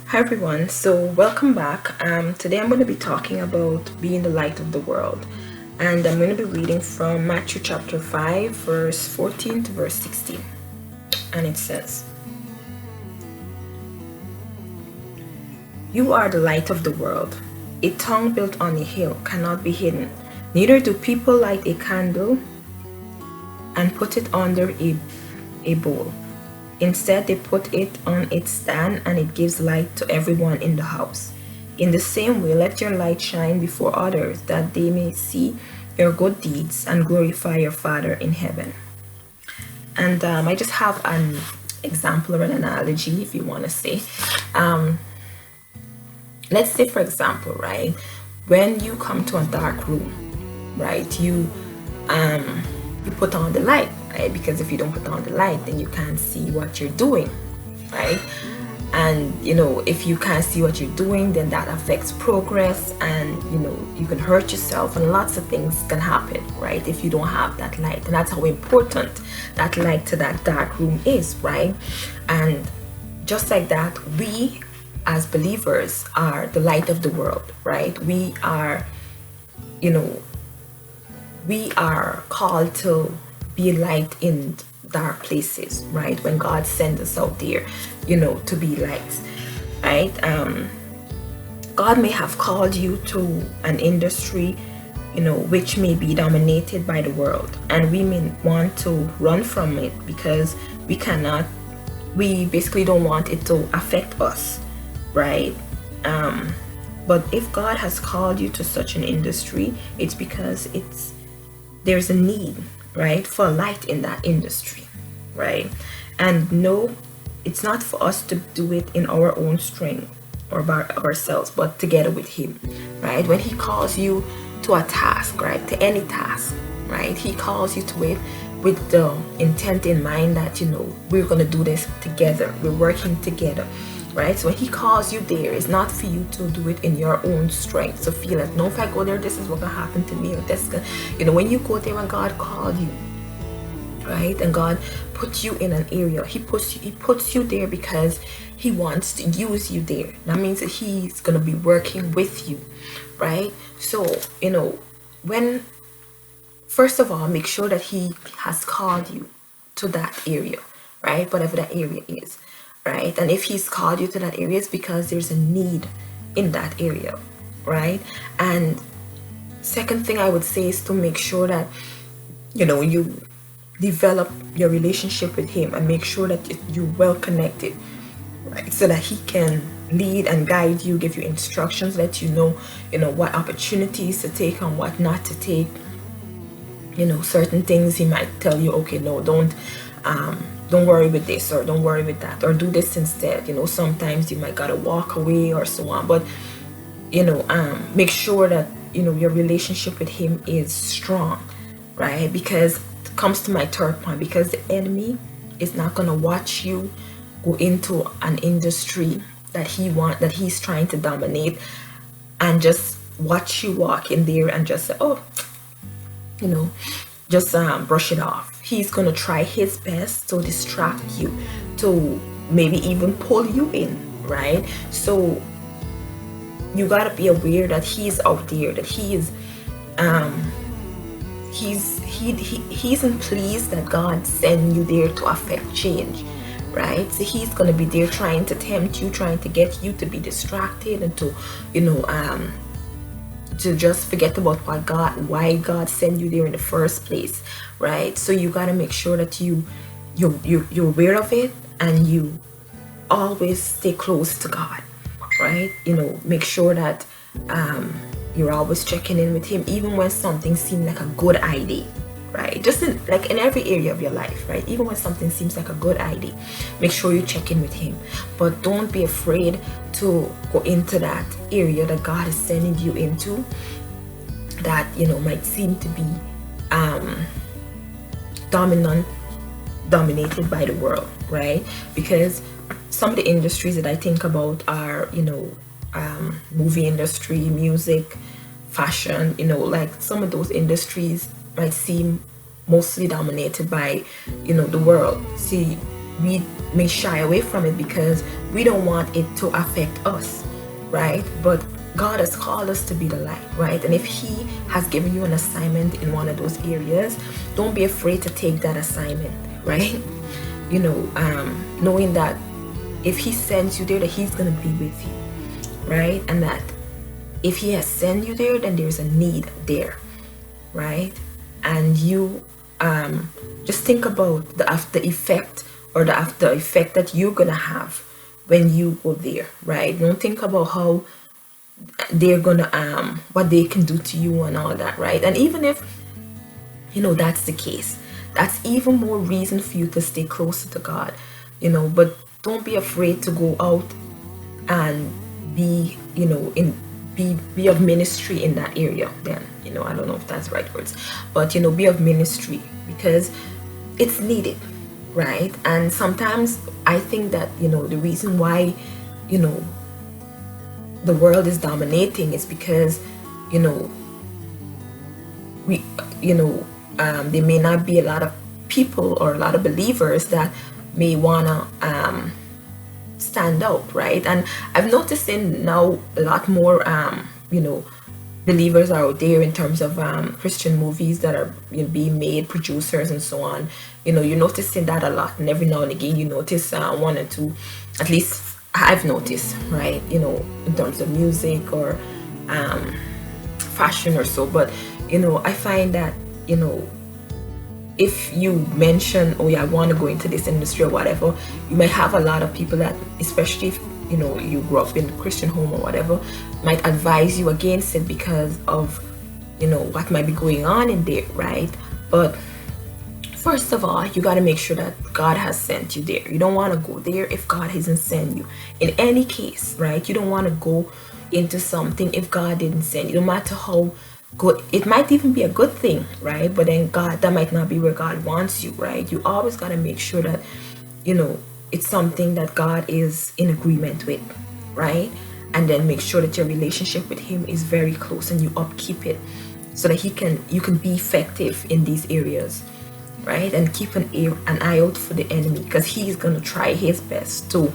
Hi everyone, so welcome back. Today I'm going to be talking about being the light of the world, and I'm going to be reading from Matthew chapter 5, verse 14 to verse 16. And it says, "You are the light of the world. A town built on a hill cannot be hidden. Neither do people light a candle and put it under a bowl. Instead, they put it on its stand and it gives light to everyone in the house. In the same way, let your light shine before others that they may see your good deeds and glorify your Father in heaven." And I just have an example or an analogy, if you want to say. Um, let's say, for example, right, when you come to a dark room, right, you put on the light, right? Because if you don't put on the light, then you can't see what you're doing, right? And if you can't see what you're doing, then that affects progress, and you can hurt yourself, and lots of things can happen, right? If you don't have that light. And that's how important that light to that dark room is, right? And just like that, we as believers are the light of the world, right? You know we are called to be light in dark places, right? When God sends us out there, to be lights, right? God may have called you to an industry, which may be dominated by the world, and we may want to run from it because we basically don't want it to affect us, right? But if God has called you to such an industry, it's because there's a need, right, for light in that industry, right? And no, it's not for us to do it in our own strength or by ourselves, but together with Him, right? When He calls you to a task, right, to any task, right, He calls you to it with the intent in mind that we're going to do this together, we're working together, right? So when He calls you there, it's not for you to do it in your own strength. So feel like, no, if I go there, this is what gonna happen to me, or this when you go there, when God called you, right, and God puts you in an area, He puts you there because He wants to use you there. That means that He's gonna be working with you, right? So when first of all, make sure that He has called you to that area, right? Whatever that area is, right? And if He's called you to that area, it's because there's a need in that area, right? And second thing I would say is to make sure that you develop your relationship with Him and make sure that you're well connected, right? So that He can lead and guide you, give you instructions, let you know what opportunities to take and what not to take. Certain things He might tell you, okay, no, don't worry with this, or don't worry with that, or do this instead. Sometimes you might gotta walk away or so on, but make sure that your relationship with Him is strong, right? Because it comes to my third point, because the enemy is not gonna watch you go into an industry that he's trying to dominate and just watch you walk in there and just say, oh, just brush it off. He's gonna try his best to distract you, to maybe even pull you in, right? So you gotta be aware that He's out there, that He is he isn't pleased that God sent you there to affect change, right? So He's gonna be there trying to tempt you, trying to get you to be distracted and to just forget about why God sent you there in the first place, right? So you got to make sure that you're aware of it, and you always stay close to God, right? Make sure that you're always checking in with Him, even when something seems like a good idea, right? Just in every area of your life, right? Even when something seems like a good idea, make sure you check in with Him. But don't be afraid to go into that area that God is sending you into, that might seem to be dominated by the world, right? Because some of the industries that I think about are movie industry, music, fashion. Like some of those industries might seem mostly dominated by the world. See, we may shy away from it because we don't want it to affect us, right? But God has called us to be the light, right? And if He has given you an assignment in one of those areas, don't be afraid to take that assignment, right? Knowing that if He sends you there, that He's going to be with you, right? And that if He has sent you there, then there's a need there, right? And you just think about the after effect, or the after effect that you're gonna have when you go there, right? Don't think about how they're gonna what they can do to you and all that, right? And even if that's the case, that's even more reason for you to stay closer to God, but don't be afraid to go out and be be of ministry in that area. Then I don't know if that's right words, but be of ministry, because it's needed, right? And sometimes I think that the reason why the world is dominating is because we there may not be a lot of people or a lot of believers that may wanna stand out, right? And I've noticed in now a lot more believers are out there in terms of Christian movies that are being made, producers and so on. You're noticing that a lot, and every now and again you notice one or two, at least I've noticed, right? In terms of music or fashion or so. But I find that if you mention, oh yeah, I want to go into this industry or whatever, you might have a lot of people that, especially if you grew up in a Christian home or whatever, might advise you against it because of what might be going on in there, right? But first of all, you got to make sure that God has sent you there. You don't want to go there if God hasn't sent you. In any case, right? You don't want to go into something if God didn't send you. No matter how good, it might even be a good thing, right? But then God, that might not be where God wants you, right? You always got to make sure that it's something that God is in agreement with, right? And then make sure that your relationship with Him is very close and you upkeep it, so that you can be effective in these areas, right? And keep an eye out for the enemy, because he's going to try his best to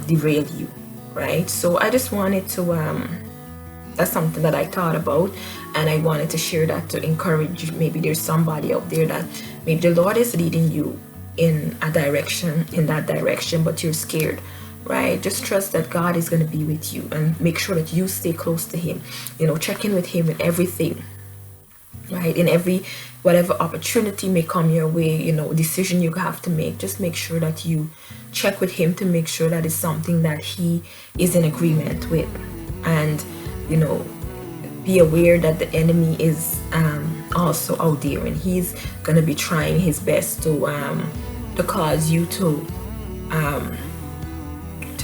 derail you, right? So I just wanted to that's something that I thought about, and I wanted to share that to encourage you. Maybe there's somebody out there that maybe the Lord is leading you in that direction, but you're scared, right? Just trust that God is going to be with you, and make sure that you stay close to Him. Check in with Him in everything, right? In every whatever opportunity may come your way, decision you have to make, just make sure that you check with Him to make sure that it's something that He is in agreement with. And be aware that the enemy is also out there, and he's going to be trying his best to cause you to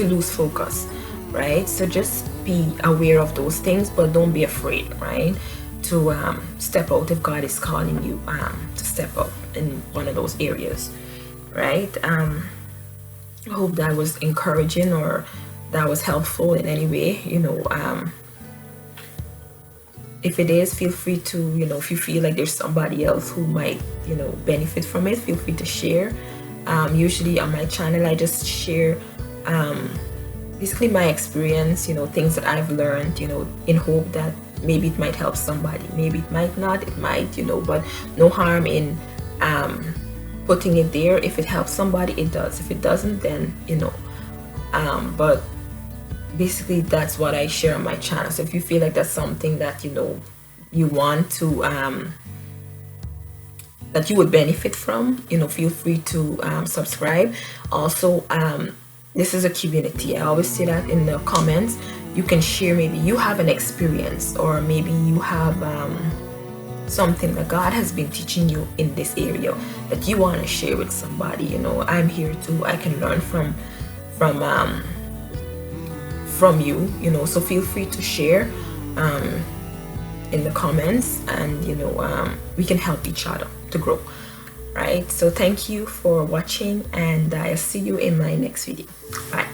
lose focus, right? So just be aware of those things, but don't be afraid, right? To step out if God is calling you to step out in one of those areas, right? I hope that was encouraging or that was helpful in any way. If it is, feel free to, if you feel like there's somebody else who might, benefit from it, feel free to share. Usually on my channel, I just share basically my experience, things that I've learned, in hope that maybe it might help somebody. Maybe it might not, it might, but no harm in putting it there. If it helps somebody, it does. If it doesn't, then, but basically that's what I share on my channel. So if you feel like that's something that you want to that you would benefit from, feel free to subscribe. Also, this is a community. I always say that in the comments. You can share, maybe you have an experience, or maybe you have something that God has been teaching you in this area that you want to share with somebody. I'm here too. I can learn from you, so feel free to share in the comments, and we can help each other to grow, right? So thank you for watching, and I'll see you in my next video. Bye.